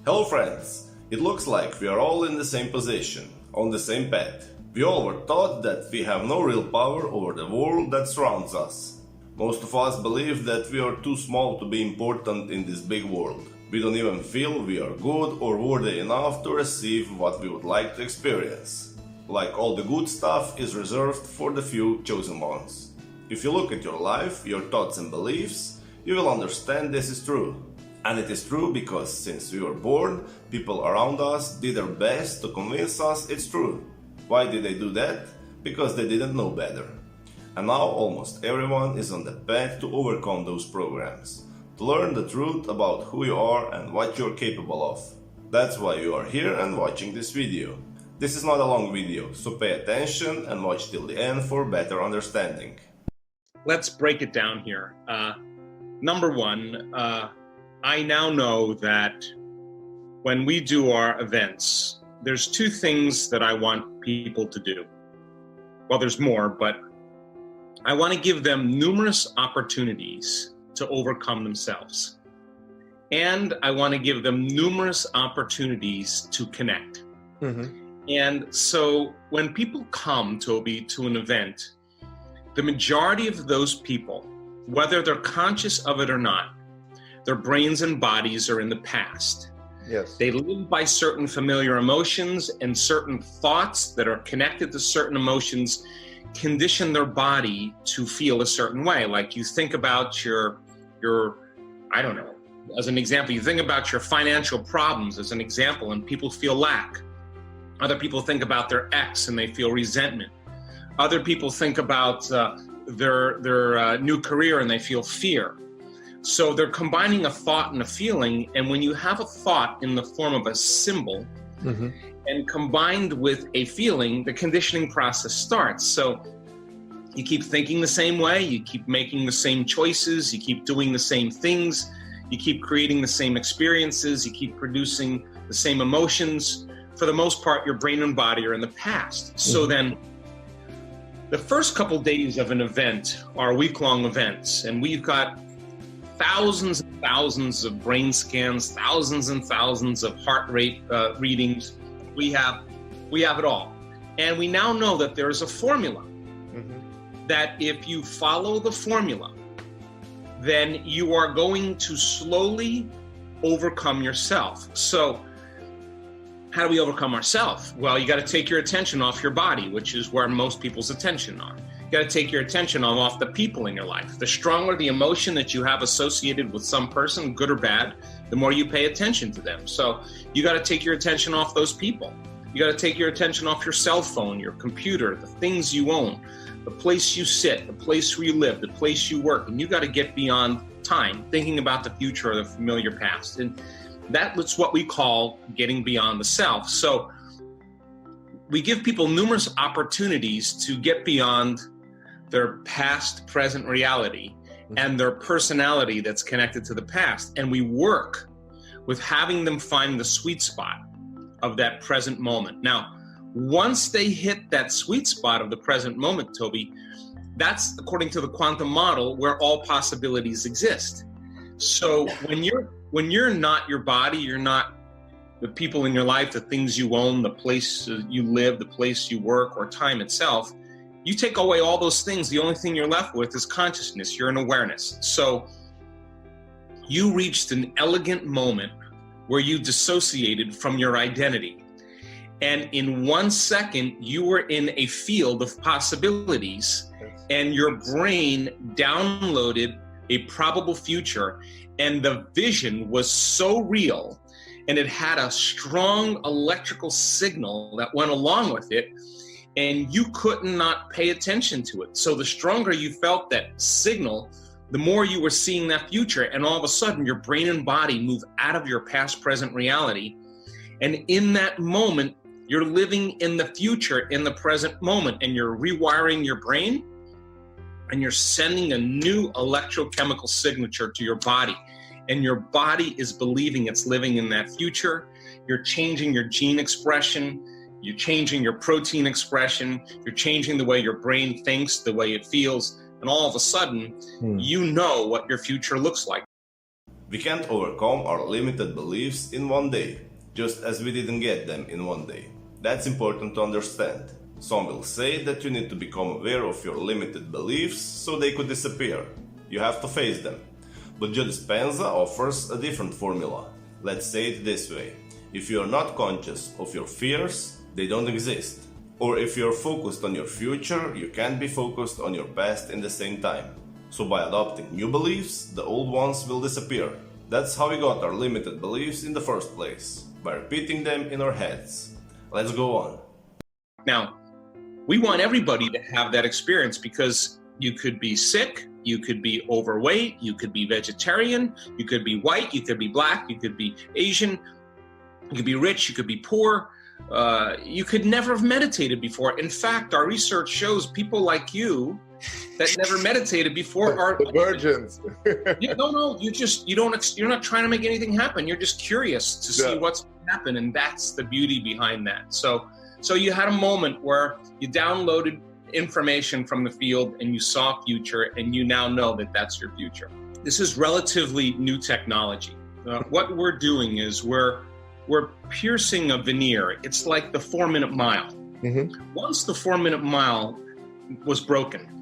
Hello friends, it looks like we are all in the same position, on the same path. We all were taught that we have no real power over the world that surrounds us. Most of us believe that we are too small to be important in this big world. We don't even feel we are good or worthy enough to receive what we would like to experience. Like all the good stuff is reserved for the few chosen ones. If you look at your life, your thoughts and beliefs, you will understand this is true. And it is true because since we were born, people around us did their best to convince us it's true. Why did they do that? Because they didn't know better. And now almost everyone is on the path to overcome those programs, to learn the truth about who you are and what you're capable of. That's why you are here and watching this video. This is not a long video, so pay attention and watch till the end for better understanding. Let's break it down here. Number one, I now know that when we do our events, there's two things that I want people to do. Well, there's more, but I want to give them numerous opportunities to overcome themselves. And I want to give them numerous opportunities to connect. And so when people come to an event, the majority of those people, whether they're conscious of it or not, their brains and bodies are in the past. Yes. They live by certain familiar emotions, and certain thoughts that are connected to certain emotions condition their body to feel a certain way. Like you think about your I don't know, as an example, you think about your financial problems as an example, and people feel lack. Other people think about their ex and they feel resentment. Other people think about their new career and they feel fear. So they're combining a thought and a feeling, and when you have a thought in the form of a symbol and combined with a feeling, the conditioning process starts. So you keep thinking the same way, you keep making the same choices, you keep doing the same things, you keep creating the same experiences, you keep producing the same emotions. For the most part, your brain and body are in the past. So then the first couple days of an event are week-long events, and we've got thousands and thousands of brain scans, thousands and thousands of heart rate readings. We have it all. And we now know that there's a formula that if you follow the formula, then you are going to slowly overcome yourself. So how do we overcome ourselves? Well, you got to take your attention off your body, which is where most people's attention are. You got to take your attention off the people in your life. The stronger the emotion that you have associated with some person, good or bad, the more you pay attention to them. So you got to take your attention off those people. You got to take your attention off your cell phone, your computer, the things you own, the place you sit, the place where you live, the place you work. And you got to get beyond time, thinking about the future or the familiar past. And that's what we call getting beyond the self. So we give people numerous opportunities to get beyond their past, present reality and their personality that's connected to the past. And we work with having them find the sweet spot of that present moment. Now, once they hit that sweet spot of the present moment, Toby, that's, according to the quantum model, where all possibilities exist. So when you're not your body, you're not the people in your life, the things you own, the place you live, the place you work, or time itself, you take away all those things, the only thing you're left with is consciousness. You're an awareness. So you reached an elegant moment where you dissociated from your identity. And in 1 second, you were in a field of possibilities, and your brain downloaded a probable future, and the vision was so real, and it had a strong electrical signal that went along with it, and you could not pay attention to it. So the stronger you felt that signal, the more you were seeing that future, and all of a sudden your brain and body move out of your past, present reality. And in that moment, you're living in the future, in the present moment, and you're rewiring your brain, and you're sending a new electrochemical signature to your body. And your body is believing it's living in that future. You're changing your gene expression. You're changing your protein expression. You're changing the way your brain thinks, the way it feels. And all of a sudden, you know what your future looks like. We can't overcome our limited beliefs in one day, just as we didn't get them in one day. That's important to understand. Some will say that you need to become aware of your limited beliefs so they could disappear. You have to face them. But Joe Dispenza offers a different formula. Let's say it this way. If you are not conscious of your fears, they don't exist. Or if you're focused on your future, you can't be focused on your past in the same time. So by adopting new beliefs, the old ones will disappear. That's how we got our limited beliefs in the first place, by repeating them in our heads. Let's go on. Now, we want everybody to have that experience because you could be sick, you could be overweight, you could be vegetarian, you could be white, you could be black, you could be Asian, you could be rich, you could be poor. You could never have meditated before. In fact, our research shows people like you that never meditated before are virgins. you're not trying to make anything happen. You're just curious to see what's going to happen, and that's the beauty behind that. So you had a moment where you downloaded information from the field and you saw future, and you now know that that's your future. This is relatively new technology. What we're doing is we're piercing a veneer. It's like the 4-minute mile. Mm-hmm. Once the 4-minute mile was broken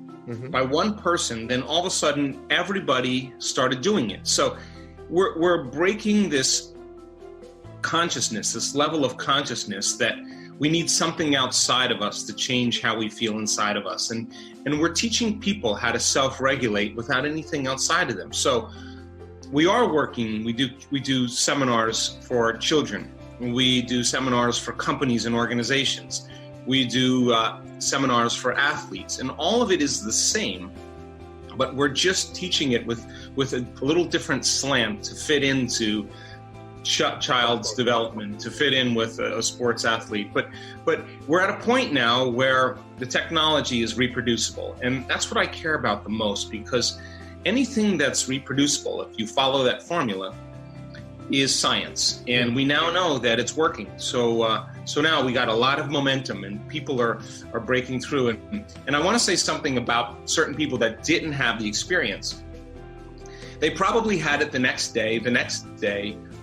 by one person, then all of a sudden everybody started doing it. So we're breaking this consciousness, this level of consciousness that we need something outside of us to change how we feel inside of us. And we're teaching people how to self-regulate without anything outside of them. So we are working, we do seminars for children. We do seminars for companies and organizations. We do seminars for athletes, and all of it is the same, but we're just teaching it with a little different slant to fit into child's development, to fit in with a sports athlete. But we're at a point now where the technology is reproducible, and that's what I care about the most, because anything that's reproducible, if you follow that formula, is science, and we now know that it's working. So now we got a lot of momentum, and people are breaking through. And I want to say something about certain people that didn't have the experience. They probably had it the next day,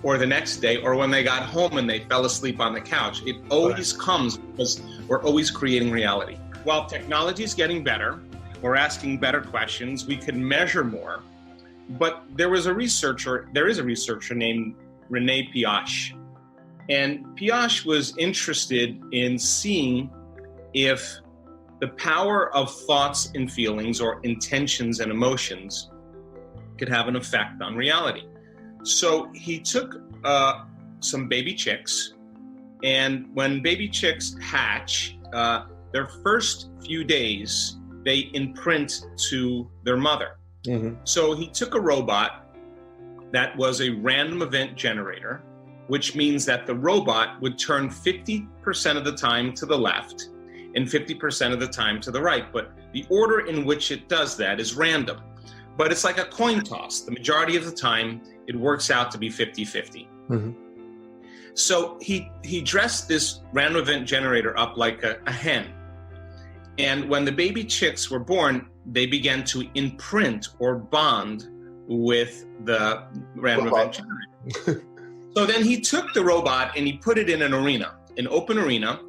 or the next day, or when they got home and they fell asleep on the couch. It always comes because we're always creating reality. While technology is getting better, we're asking better questions, we can measure more. But there is a researcher named René Piaget. And Piaget was interested in seeing if the power of thoughts and feelings, or intentions and emotions, could have an effect on reality. So he took some baby chicks, and when baby chicks hatch, their first few days, they imprint to their mother. Mm-hmm. So he took a robot that was a random event generator, which means that the robot would turn 50% of the time to the left and 50% of the time to the right. But the order in which it does that is random. But it's like a coin toss. The majority of the time, it works out to be 50-50. Mm-hmm. So he dressed this random event generator up like a hen. And when the baby chicks were born, they began to imprint or bond with the random event generator. So then he took the robot and he put it in an arena, an open arena,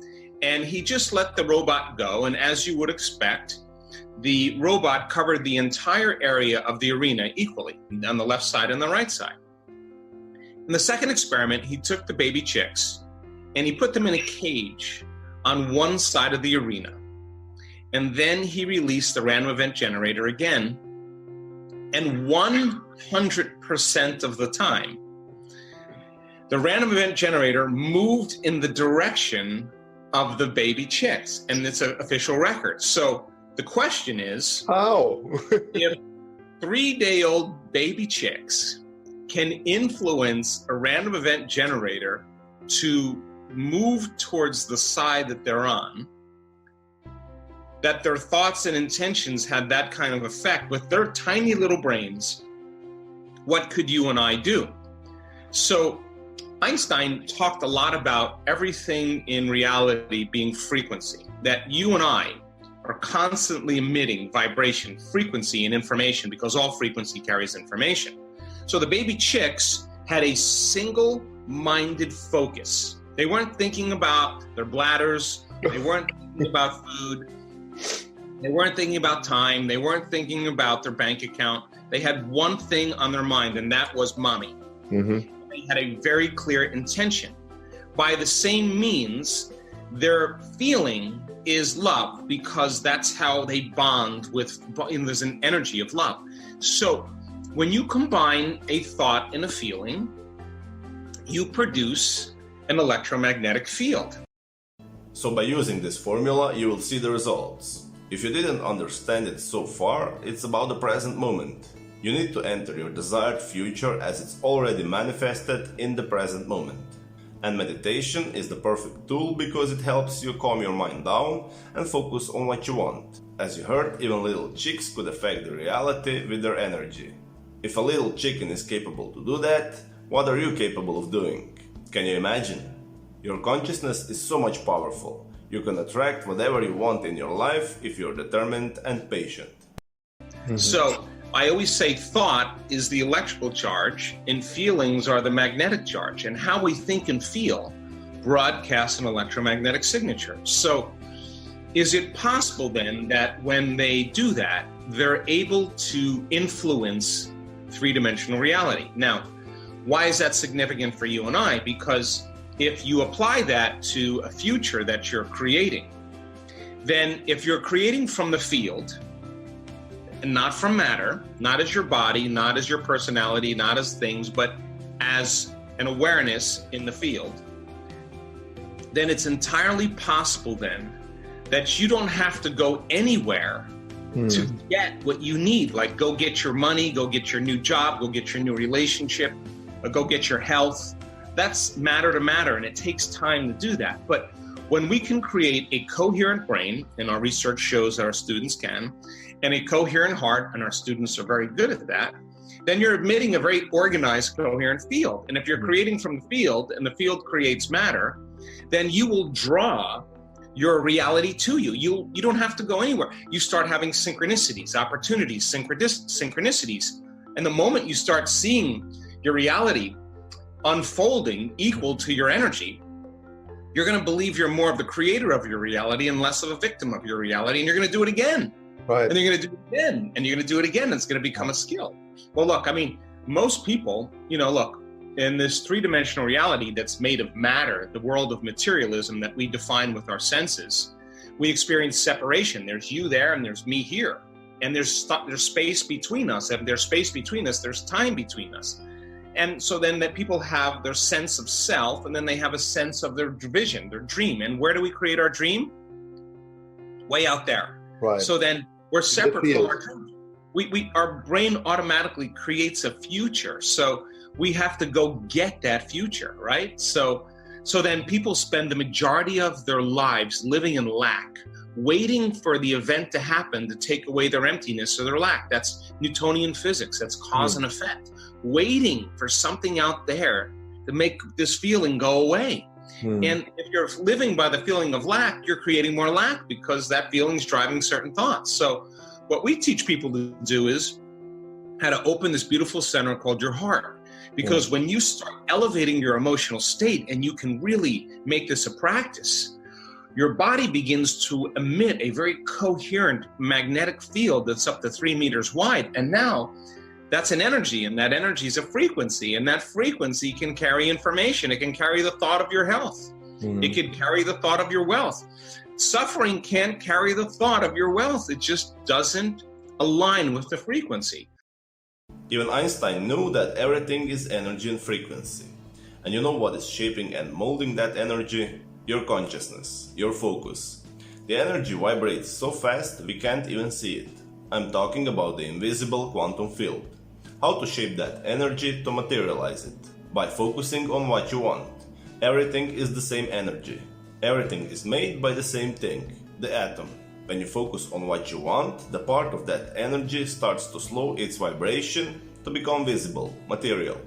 and he just let the robot go. And as you would expect, the robot covered the entire area of the arena equally, on the left side and the right side. In the second experiment, he took the baby chicks and he put them in a cage on one side of the arena. And then he released the random event generator again. And 100% of the time, the random event generator moved in the direction of the baby chicks. And it's an official record. So the question is, how? If 3-day-old baby chicks can influence a random event generator to move towards the side that they're on, that their thoughts and intentions had that kind of effect with their tiny little brains, what could you and I do? So Einstein talked a lot about everything in reality being frequency, that you and I are constantly emitting vibration, frequency, and information, because all frequency carries information. So the baby chicks had a single-minded focus. They weren't thinking about their bladders. They weren't thinking about food. They weren't thinking about time. They weren't thinking about their bank account. They had one thing on their mind, and that was mommy. Mm-hmm. They had a very clear intention. By the same means, their feeling is love, because that's how they bond with, and there's an energy of love. So when you combine a thought and a feeling, you produce an electromagnetic field. So by using this formula, you will see the results. If you didn't understand it so far, it's about the present moment. You need to enter your desired future as it's already manifested in the present moment. And meditation is the perfect tool because it helps you calm your mind down and focus on what you want. As you heard, even little chicks could affect the reality with their energy. If a little chicken is capable to do that, what are you capable of doing? Can you imagine? Your consciousness is so much powerful. You can attract whatever you want in your life if you're determined and patient. Mm-hmm. So I always say thought is the electrical charge and feelings are the magnetic charge, and how we think and feel broadcasts an electromagnetic signature. So is it possible then that when they do that, they're able to influence three-dimensional reality? Now, why is that significant for you and I? Because if you apply that to a future that you're creating, then if you're creating from the field, and not from matter, not as your body, not as your personality, not as things, but as an awareness in the field, then it's entirely possible then that you don't have to go anywhere to get what you need. Like go get your money, go get your new job, go get your new relationship, or go get your health. That's matter to matter, and it takes time to do that. But when we can create a coherent brain, and our research shows that our students can, and a coherent heart, and our students are very good at that, then you're emitting a very organized, coherent field. And if you're creating from the field, and the field creates matter, then you will draw your reality to you. You don't have to go anywhere. You start having synchronicities, opportunities, synchronicities. And the moment you start seeing your reality unfolding equal to your energy, you're going to believe you're more of the creator of your reality and less of a victim of your reality, and you're going to do it again. Right. And you're going to do it again, and you're going to do it again, and it's going to become a skill. Well, look, I mean, most people, look, in this three-dimensional reality that's made of matter, the world of materialism that we define with our senses, we experience separation. There's you there, and there's me here. And there's space between us. If there's space between us, there's time between us. And so then that people have their sense of self, and then they have a sense of their vision, their dream. And where do we create our dream? Way out there. Right. So then we're separate from our dream. Our brain automatically creates a future. So we have to go get that future, right? So then people spend the majority of their lives living in lack, waiting for the event to happen to take away their emptiness or their lack. That's Newtonian physics. That's cause and effect. Waiting for something out there to make this feeling go away. And if you're living by the feeling of lack, you're creating more lack because that feeling is driving certain thoughts. So what we teach people to do is how to open this beautiful center called your heart. Because when you start elevating your emotional state, and you can really make this a practice, your body begins to emit a very coherent magnetic field that's up to 3 meters wide. And now that's an energy, and that energy is a frequency, and that frequency can carry information. It can carry the thought of your health. It can carry the thought of your wealth. Suffering can't carry the thought of your wealth. It just doesn't align with the frequency. Even Einstein knew that everything is energy and frequency. And you know what is shaping and molding that energy? Your consciousness, your focus. The energy vibrates so fast we can't even see it. I'm talking about the invisible quantum field. How to shape that energy to materialize it? By focusing on what you want. Everything is the same energy. Everything is made by the same thing, the atom. When you focus on what you want, the part of that energy starts to slow its vibration to become visible, material.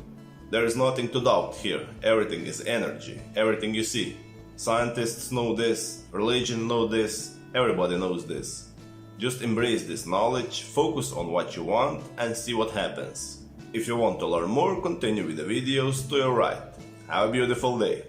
There is nothing to doubt here. Everything is energy, everything you see. Scientists know this, religion knows this, everybody knows this. Just embrace this knowledge, focus on what you want, and see what happens. If you want to learn more, continue with the videos to your right. Have a beautiful day.